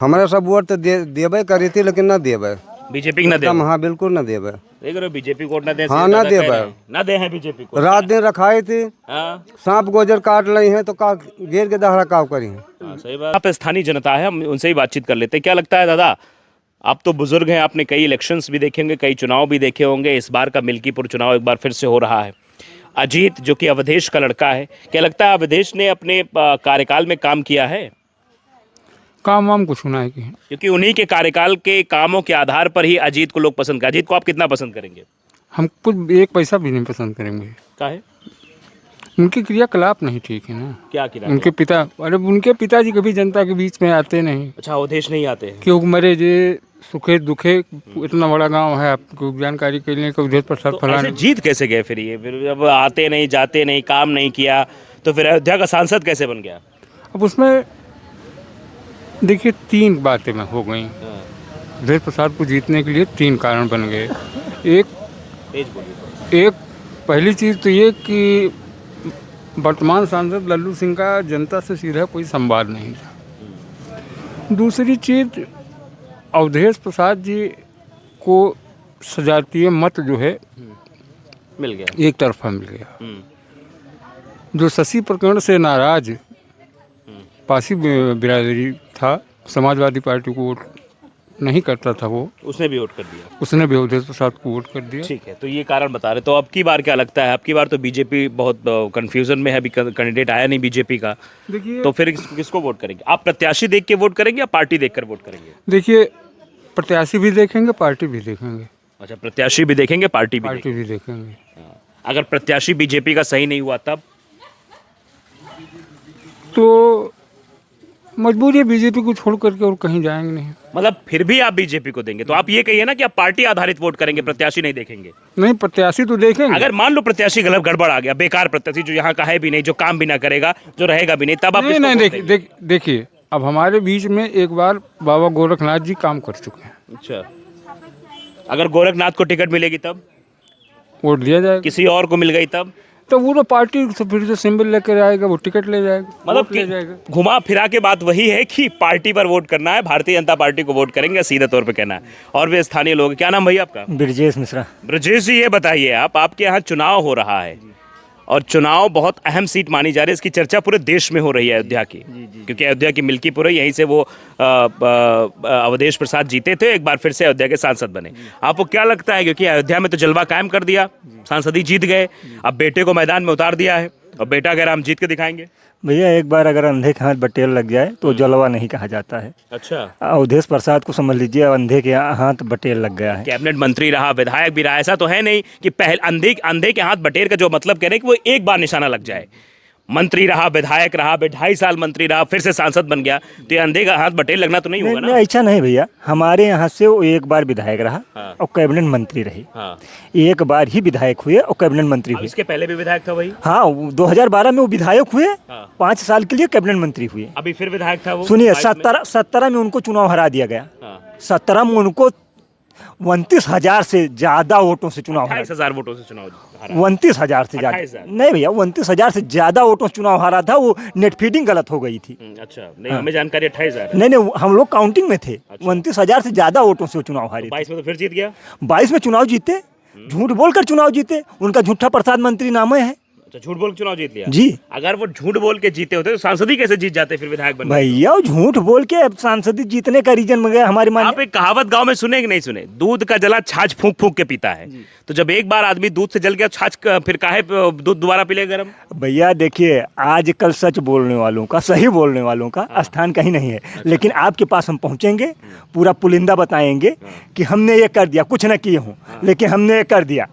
हमारे सब वोट तो देवे करी थी लेकिन ना देवे बीजेपी ना दे हाँ बिल्कुल ना देवे देख रहे हो बीजेपी को वोट ना दे हाँ ना देवे ना दे हैं बीजेपी को रात दिन रखाई थी हाँ सांप गोजर काट रही है तो का घेर के दहरा काव करी है हाँ, सही बात। आप स्थानीय जनता है, हम उनसे ही बातचीत कर लेते हैं। क्या लगता है दादा, आप तो बुजुर्ग हैं, आपने कई इलेक्शंस भी देखे होंगे, कई चुनाव भी देखे होंगे, इस बार का मिल्कीपुर चुनाव एक बार फिर से हो रहा है। अजीत जो कि अवधेश का लड़का है, क्या लगता है अवधेश ने अपने कार्यकाल में काम किया है? काम वाम कुछ होना है कि क्योंकि उन्हीं के कार्यकाल के कामों के आधार पर ही अजीत को लोग पसंद करें। अजीत को आप कितना पसंद करेंगे? हम कुछ एक पैसा भी नहीं पसंद करेंगे। क्या है? उनकी क्रियाकलाप नहीं ठीक है ना। क्या किया? उनके पिता, अरे उनके पिताजी कभी जनता के बीच में आते नहीं। अच्छा, अवधेश नहीं आते हैं क्यों मरे जे सुखे दुखे, इतना बड़ा गांव है, आपको जानकारी के लिए अवधेश प्रसाद तो फलाने। ऐसे जीत कैसे गए फिर ये? फिर जब आते नहीं, जाते नहीं, काम नहीं किया, तो फिर अयोध्या का सांसद कैसे बन गया? अब उसमें देखिए 3 बातें में हो गई। अवधेश प्रसाद को जीतने के लिए 3 कारण बन गए। एक पहली चीज़ तो ये कि वर्तमान सांसद लल्लू सिंह का जनता से सीधा कोई संवाद नहीं था। दूसरी चीज़, अवधेश प्रसाद जी को सजातीय मत जो है मिल गया, एक तरफा मिल गया। जो शशि प्रकरण से नाराज पासी बिरादरी था, समाजवादी पार्टी को वोट नहीं करता था, वो उसने भी वोट कर दिया। उसने भी अवधेश प्रसाद को वोट कर दिया। ठीक है, तो ये कारण बता रहे। तो अब की बार क्या लगता है? अब की बार तो बीजेपी बहुत कंफ्यूजन में है, अभी कैंडिडेट आया नहीं बीजेपी का, देखिए तो फिर किसको वोट करेंगे? आप प्रत्याशी देख के वोट करेंगे या पार्टी देखकर वोट करेंगे? देखिए, प्रत्याशी भी देखेंगे, पार्टी भी देखेंगे। अच्छा, प्रत्याशी भी देखेंगे, पार्टी भी भी देखेंगे। हाँ। अगर प्रत्याशी बीजेपी का सही नहीं हुआ तब? तो मजबूरी है, बीजेपी को छोड़ करके और कहीं जाएंगे नहीं। मतलब फिर भी आप बीजेपी को देंगे? तो आप ये कहिए ना कि आप पार्टी आधारित वोट करेंगे, प्रत्याशी नहीं देखेंगे। नहीं, प्रत्याशी तो देखेंगे। अगर मान लो प्रत्याशी गलत गड़बड़ आ गया, बेकार प्रत्याशी जो यहाँ का है भी नहीं, जो काम भी ना करेगा, जो रहेगा भी नहीं, तब आप नहीं, देखिए, अब हमारे बीच में एक बार बाबा गोरखनाथ जी काम कर चुके हैं। अच्छा, अगर गोरखनाथ को टिकट मिलेगी तब? वोट दिया जाएगा। किसी और को मिल गई तब? तो वो तो पार्टी से फिर जो सिंबल लेकर आएगा वो टिकट ले जाएगा, मतलब वोट ले जाएगा। घुमा फिरा के बात वही है कि पार्टी पर वोट करना है, भारतीय जनता पार्टी को वोट करेंगे, सीधे तौर पे कहना है। और भी स्थानीय लोग, क्या नाम भैया आपका? ब्रजेश मिश्रा। ब्रजेश जी, ये बताइए, आपके यहाँ चुनाव हो रहा है और चुनाव बहुत अहम सीट मानी जा रही है, इसकी चर्चा पूरे देश में हो रही है अयोध्या की, क्योंकि अयोध्या की मिल्कीपुर है, यहीं से वो अवधेश प्रसाद जीते थे, एक बार फिर से अयोध्या के सांसद बने। आपको क्या लगता है, क्योंकि अयोध्या में तो जलवा कायम कर दिया, सांसद ही जीत गए, अब बेटे को मैदान में उतार दिया है और बेटा अगर हम जीत के दिखाएंगे? भैया, एक बार अगर अंधे के हाथ बटेर लग जाए तो जलवा नहीं कहा जाता है। अच्छा, अवधेश प्रसाद को समझ लीजिए, अंधे के हाथ बटेर लग गया है। कैबिनेट मंत्री रहा, विधायक भी रहा, ऐसा तो है नहीं कि पहले अंधे के हाथ बटेर का जो मतलब कह रहे हैं कि वो एक बार निशाना लग जाए। मंत्री रहा, विधायक रहा, 2.5 साल मंत्री रहा, फिर से सांसद बन गया, तो ये अंधे का हाथ बटेर लगना तो नहीं होगा ना? ऐसा नहीं भैया, हमारे यहाँ से वो एक बार विधायक रहा हाँ। और कैबिनेट मंत्री रहे। हाँ। एक बार ही विधायक हुए और कैबिनेट मंत्री हुए। इसके पहले भी विधायक था वही? हाँ, 2012 में वो विधायक हुए, हाँ। 5 साल के लिए कैबिनेट मंत्री हुए। अभी फिर विधायक था वो। सुनिए, 17 में उनको चुनाव हरा दिया गया। 17 में उनको 29,000 से ज्यादा वोटों से चुनाव हारा। 28,000 वोटों से चुनाव हारा। 29,000 से ज्यादा 28,000? नहीं भैया, 29,000 से ज्यादा वोटों से चुनाव हारा था। वो नेट फीडिंग गलत हो गई थी। अच्छा, नहीं हमें जानकारी 28,000। नहीं, हम लोग काउंटिंग में थे। 29,000 से ज्यादा वोटों से चुनाव हारे। 22 में तो फिर जीत गया। 22 में चुनाव जीते, झूठ बोलकर चुनाव जीते। उनका झूठा प्रसाद मंत्री नाम है। अच्छा, झूठ बोल के चुनाव जीत लिया जी। अगर वो झूठ बोल के जीते होते तो सांसद ही कैसे जीत जाते फिर विधायक बन? भैया, झूठ बोल के सांसद जीतने का रीजन में गया हमारी मान। आप एक कहावत गांव में सुने कि नहीं सुने? दूध का जला छाछ फूंक फूंक के पीता है। तो जब एक बार आदमी दूध से जल गया, छाछ फिर काहे दूध दोबारा पी ले गरम? भैया देखिए, आजकल सच बोलने वालों का, सही बोलने वालों का स्थान कहीं नहीं है। लेकिन आपके पास हम पहुंचेंगे, पूरा पुलिंदा बताएंगे कि हमने ये कर दिया, कुछ न किए हों, लेकिन हमने ये कर दिया,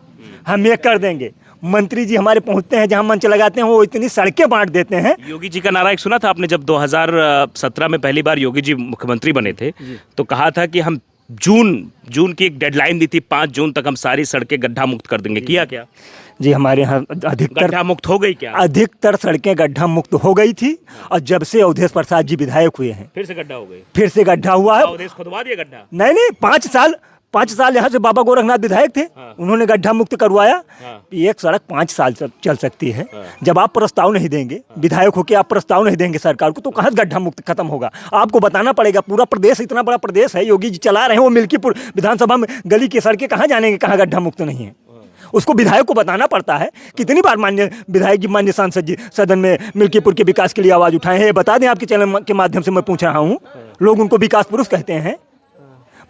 हम ये कर देंगे। मंत्री जी हमारे पहुंचते हैं, जहां मंच लगाते हैं, वो इतनी सड़कें बांट देते हैं। योगी जी का नारा एक सुना था आपने? जब 2017 में पहली बार योगी जी मुख्यमंत्री बने थे, तो कहा था कि हम जून की एक डेडलाइन दी थी, 5 जून तक हम सारी सड़कें गड्ढा मुक्त कर देंगे। किया क्या? जी, हमारे यहाँ अधिकतर गड्ढा मुक्त हो गई क्या? अधिकतर सड़कें गड्ढा मुक्त हो गई थी। और जब से अवधेश प्रसाद जी विधायक हुए हैं, फिर से गड्ढा हो गई। फिर से गड्ढा हुआ है। अवधेश खुदवा दिया गड्ढा? नहीं, 5 साल 5 साल यहाँ से बाबा गोरखनाथ विधायक थे, उन्होंने गड्ढा मुक्त करवाया। एक सड़क 5 साल चल सकती है। जब आप प्रस्ताव नहीं देंगे, विधायक होकर आप प्रस्ताव नहीं देंगे सरकार को, तो कहाँ गड्ढा मुक्त खत्म होगा? आपको बताना पड़ेगा। पूरा प्रदेश, इतना बड़ा प्रदेश है, योगी जी चला रहे हैं, वो मिल्कीपुर विधानसभा में गली की सड़कें कहाँ जानेंगे, कहाँ गड्ढा मुक्त नहीं है? उसको विधायक को बताना पड़ता है। कितनी बार माननीय विधायक जी, माननीय सांसद जी सदन में मिल्कीपुर के विकास के लिए आवाज उठाए हैं? बता दें, आपके चैनल के माध्यम से मैं पूछ रहा हूँ। लोग उनको विकास पुरुष कहते हैं।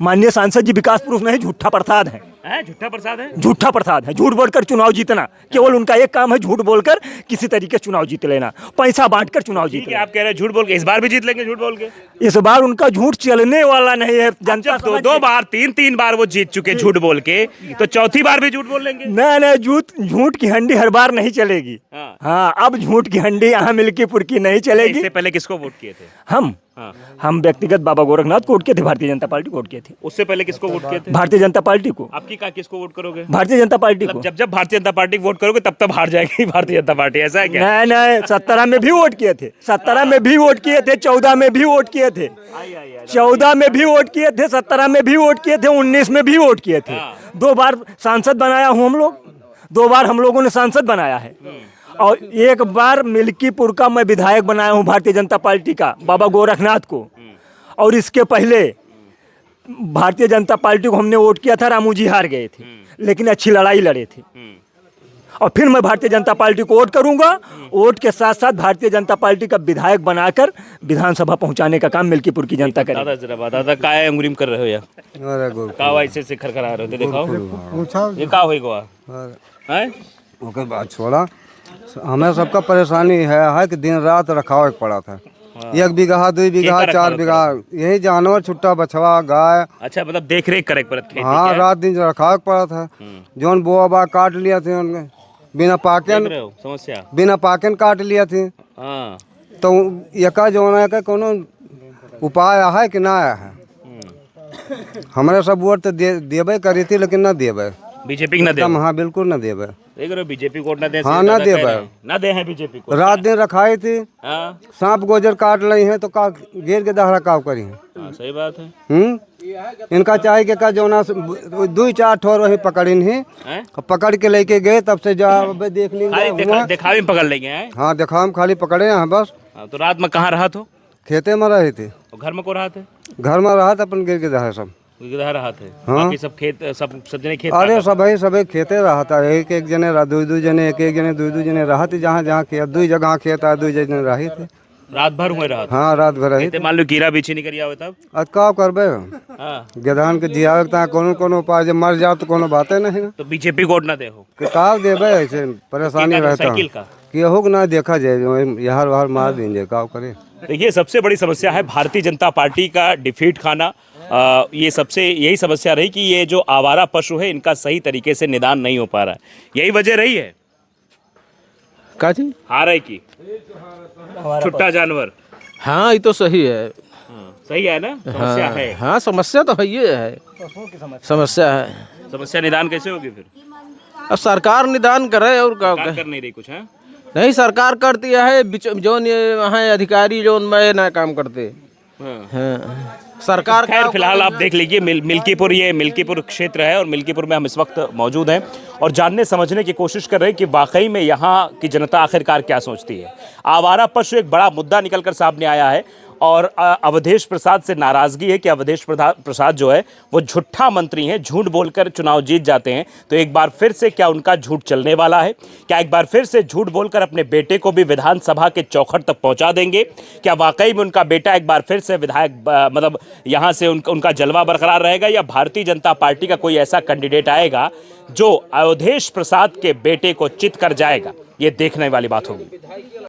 माननीय सांसद जी विकास पुरुष नहीं, झूठा प्रसाद है। झूठा प्रसाद है, झूठा प्रसाद है। झूठ बोलकर चुनाव जीतना, केवल उनका एक काम है, झूठ बोलकर किसी तरीके चुनाव जीत लेना, पैसा बांटकर चुनाव जीत लेना। आप कह रहे हैं झूठ बोल के इस बार भी जीत लेंगे झूठ बोल के? इस बार उनका झूठ चलने वाला नहीं है। जनता दो बार, तीन बार वो जीत चुके झूठ बोल के, तो चौथी बार भी झूठ बोल लेंगे? नहीं, झूठ की हंडी हर बार नहीं चलेगी। हाँ, अब झूठ की हंडी यहाँ मिल्कीपुर की नहीं चलेगी। इससे पहले किसको वोट किए थे? हम व्यक्तिगत बाबा गोरखनाथ को वोट किए थे, भारतीय जनता पार्टी को वोट किए थे। उससे पहले किसको वोट किए थे? भारतीय जनता पार्टी को। आपकी का किसको वोट करोगे? भारतीय जनता पार्टी को। जब भारतीय जनता पार्टी को वोट करोगे तब हार जाएगी भारतीय जनता पार्टी, ऐसा है क्या? नहीं, 17 में भी वोट किए थे, 17 में भी वोट किए थे, 14 में भी वोट किए थे, 14 में भी वोट किए थे, 17 में भी वोट किए थे, 19 में भी वोट किए थे। 2 बार सांसद बनाया हूँ हम लोग, 2 बार हम लोगों ने सांसद बनाया है, और 1 बार मिल्कीपुर का मैं विधायक बनाया हूँ भारतीय जनता पार्टी का, बाबा गोरखनाथ को। और इसके पहले भारतीय जनता पार्टी को हमने वोट किया था, रामू जी हार गए थे, लेकिन अच्छी लड़ाई लड़े थे। और फिर मैं भारतीय जनता पार्टी को वोट करूंगा। वोट के साथ साथ भारतीय जनता पार्टी का विधायक बनाकर विधानसभा पहुंचाने का काम मिल्कीपुर की जनता करेगी। दादा जरा बता, दादा काय अंगुरीम कर रहे हो यार? अरे गो का ऐसे से खरखरा रहे थे, दिखाओ पूछा ये का होई गोवा है? ओके, बात छोड़ा। हमें सबका परेशानी है कि दिन रात रखाव पड़ा था। 1 बीघा, 2 बीघा, 4 बीघा, यही जानवर, छुट्टा बछवा, गाय। अच्छा, मतलब देख रेख करे पड़त खेती? हाँ, रात दिन रखाव पड़ा था। जोन बोआ बा काट लिया थे उनके, बिना पाकन, समस्या बिना पाकन काट लिया थे। तो यका जो है का कोनो उपाय है कि ना है? हमारे सब वोट तो देवे करी थी, लेकिन ना देवे, बीजेपी ना दे। हाँ, बिल्कुल ना देवे। देख रहे हो, बीजेपी को ना दे। हाँ, ना दे ना दे है बीजेपी को। रात दिन रखाई थी, सांप गोजर काट रही हैं, तो का घेर के दहरा काव करी है? सही बात है। इनका चाहे कि का जो ना 2-4 ठोर वही पकड़िन ही, पकड़ के लेके गए, तब से जब देख लेंगे, दिखावे में पकड़ लेंगे। हाँ, दिखावे में खाली पकड़े हैं बस। तो रात में कहाँ रहा तो? खेते में रहे थे। घर में को रहा थे? घर में रहा था अपन गिर के दहरा सब। रहा थे? हाँ। बाकी सब खेत, सब जने खेत। अरे सभी खेते रहा था। एक जने 2 जने, एक जने 2 जने रहा थे। जहाँ जहाँ खेत, 2 जगह खेत है, 2 जने रही थे। रात भर हुए रहा? हाँ, रात भर रही थे। मान लो कीड़ा बीछी नहीं करिया तब आज का करबे? गधान के जियावे कोनो उपाय, जब मर जाओ तो कोनो बातें नहीं ना। तो बीजेपी को ना दे हो, किताब देवे, ऐसे परेशानी रहता है कि हो ना देखा जाए, यार वार मार देंगे, का करे। देखिए, सबसे बड़ी समस्या है भारतीय जनता पार्टी का डिफीट खाना। ये सबसे यही समस्या रही कि ये जो आवारा पशु है, इनका सही तरीके से निदान नहीं हो पा रहा है। यही वजह रही है का जी हारे की, छुट्टा जानवर। हाँ, ये तो सही है। सही है ना? समस्या है। हाँ, समस्या तो है, ये है समस्या है। समस्या निदान कैसे होगी फिर? अब सरकार निदान करे, और कर नहीं रही कुछ है? नहीं, सरकार करती है, जोन ये वहाँ अधिकारी जोन में ना काम करते। हाँ, सरकार। खैर, फिलहाल आप देख लीजिए, मिल्कीपुर, ये मिल्कीपुर क्षेत्र है, और मिल्कीपुर में हम इस वक्त मौजूद हैं और जानने समझने की कोशिश कर रहे हैं कि वाकई में यहाँ की जनता आखिरकार क्या सोचती है। आवारा पशु एक बड़ा मुद्दा निकलकर सामने आया है, और अवधेश प्रसाद से नाराज़गी है कि अवधेश प्रसाद जो है वो झूठा मंत्री हैं, झूठ बोलकर चुनाव जीत जाते हैं। तो एक बार फिर से क्या उनका झूठ चलने वाला है? क्या एक बार फिर से झूठ बोलकर अपने बेटे को भी विधानसभा के चौखट तक पहुंचा देंगे? क्या वाकई में उनका बेटा एक बार फिर से विधायक, मतलब यहाँ से उनका जलवा बरकरार रहेगा, या भारतीय जनता पार्टी का कोई ऐसा कैंडिडेट आएगा जो अवधेश प्रसाद के बेटे को चित कर जाएगा? ये देखने वाली बात होगी।